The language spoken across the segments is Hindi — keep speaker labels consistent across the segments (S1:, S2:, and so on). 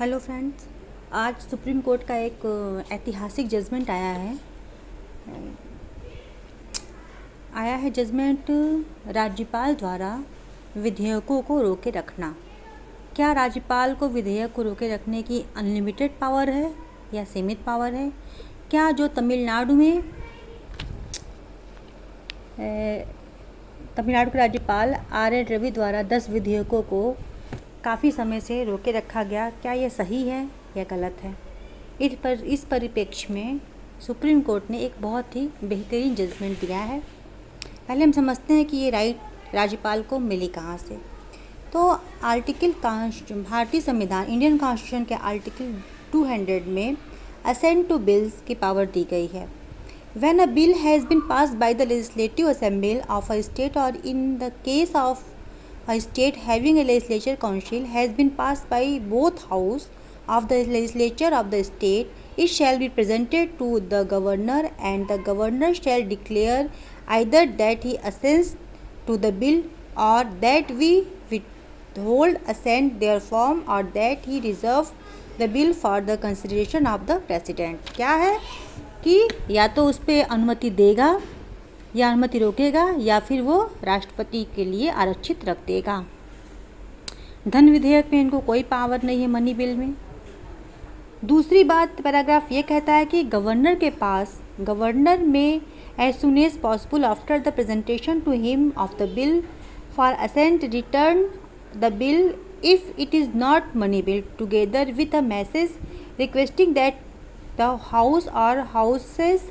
S1: हेलो फ्रेंड्स, आज सुप्रीम कोर्ट का एक ऐतिहासिक जजमेंट आया है जजमेंट राज्यपाल द्वारा विधेयकों को रोके रखना। क्या राज्यपाल को विधेयक को रोके रखने की अनलिमिटेड पावर है या सीमित पावर है? क्या जो तमिलनाडु के राज्यपाल आर.एन. रवि द्वारा 10 विधेयकों को काफ़ी समय से रोके रखा गया, क्या ये सही है या गलत है? इस परिप्रेक्ष्य में सुप्रीम कोर्ट ने एक बहुत ही बेहतरीन जजमेंट दिया है। पहले हम समझते हैं कि ये राइट राज्यपाल को मिली कहाँ से। तो भारतीय संविधान इंडियन कॉन्स्टिट्यूशन के आर्टिकल 200 में असेंट टू बिल्स की पावर दी गई है। When a bill has been passed by the legislative assembly of a state, or in the case of a state having a legislature council, has been passed by both house of the legislature of the state, it shall be presented to the governor, and the governor shall declare either that he assents to the bill, or that we withhold assent therefrom, or that he reserve the bill for the consideration of the president। क्या है कि या तो उस पर अनुमति देगा या अनुमति रोकेगा, या फिर वो राष्ट्रपति के लिए आरक्षित रख देगा। धन विधेयक में इनको कोई पावर नहीं है मनी बिल में। दूसरी बात, पैराग्राफ ये कहता है कि गवर्नर में as soon as possible after the presentation to him of the bill for assent return the bill if it is not money bill together with a message requesting that the house or houses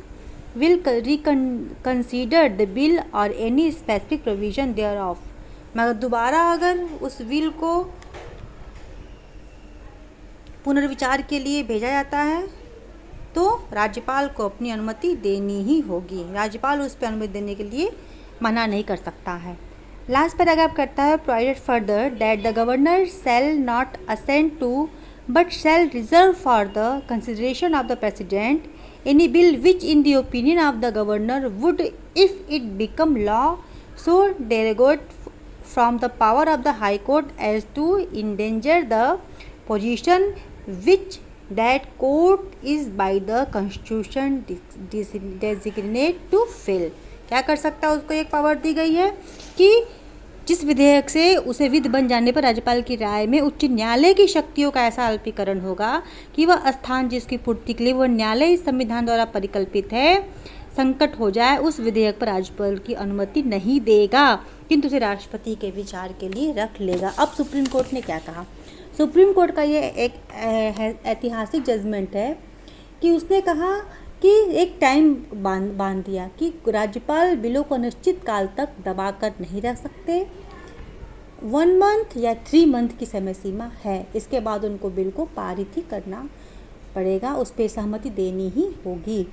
S1: will reconsider the bill or any specific provision thereof। मगर दोबारा अगर उस बिल को पुनर्विचार के लिए भेजा जाता है तो राज्यपाल को अपनी अनुमति देनी ही होगी। राज्यपाल उस पर अनुमति देने के लिए मना नहीं कर सकता है। लास्ट पैराग्राफ करता है, provided further that the governor shall not assent to but shall reserve for the consideration of the president any bill which in the opinion of the governor would, if it become law, so derogate from the power of the high court as to endanger the position which that court is by the constitution designate to fill। क्या कर सकता है? उसको एक पावर दी गई है कि जिस विधेयक से उसे विध बन जाने पर राज्यपाल की राय में उच्च न्यायालय की शक्तियों का ऐसा अल्पीकरण होगा कि वह स्थान जिसकी पूर्ति के लिए वह न्यायालय इस संविधान द्वारा परिकल्पित है संकट हो जाए, उस विधेयक पर राज्यपाल की अनुमति नहीं देगा, किंतु उसे राष्ट्रपति के विचार के लिए रख लेगा। अब सुप्रीम कोर्ट ने क्या कहा? सुप्रीम कोर्ट का ये एक ऐतिहासिक जजमेंट है कि उसने कहा कि एक टाइम बांध दिया कि राज्यपाल बिलों को निश्चित काल तक दबा कर नहीं रख सकते। 1 मंथ या 3 मंथ की समय सीमा है, इसके बाद उनको बिल को पारित ही करना पड़ेगा, उस पर सहमति देनी ही होगी।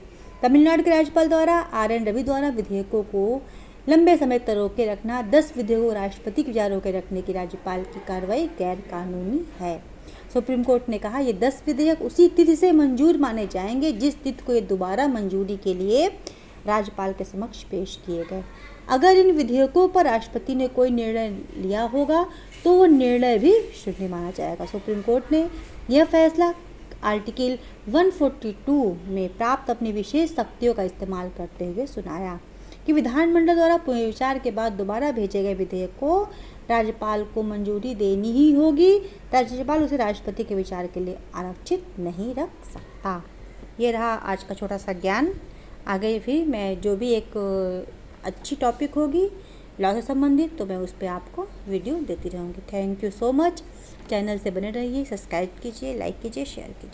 S1: तमिलनाडु के राज्यपाल द्वारा आर.एन. रवि द्वारा विधेयकों को लंबे समय तक रोके रखना, 10 विधेयकों को राष्ट्रपति के विचार रोके रखने की राज्यपाल की कार्रवाई गैर कानूनी है। सुप्रीम कोर्ट ने कहा ये 10 विधेयक उसी तिथि से मंजूर माने जाएंगे जिस तिथि को ये दोबारा मंजूरी के लिए राज्यपाल के समक्ष पेश किए गए। अगर इन विधेयकों पर राष्ट्रपति ने कोई निर्णय लिया होगा तो वो निर्णय भी शून्य माना जाएगा। सुप्रीम कोर्ट ने यह फैसला आर्टिकल 142 में प्राप्त अपनी विशेष शक्तियों का इस्तेमाल करते हुए सुनाया कि विधानमंडल द्वारा पुनर्विचार के बाद दोबारा भेजे गए विधेयक को राज्यपाल को मंजूरी देनी ही होगी। राज्यपाल उसे राष्ट्रपति के विचार के लिए आरक्षित नहीं रख सकता। ये रहा आज का छोटा सा ज्ञान। आगे भी मैं जो भी एक अच्छी टॉपिक होगी लॉ से संबंधित तो मैं उस पर आपको वीडियो देती रहूँगी। Thank you so much. Channel से बने रहिए, सब्सक्राइब कीजिए, लाइक कीजिए, शेयर कीजिए।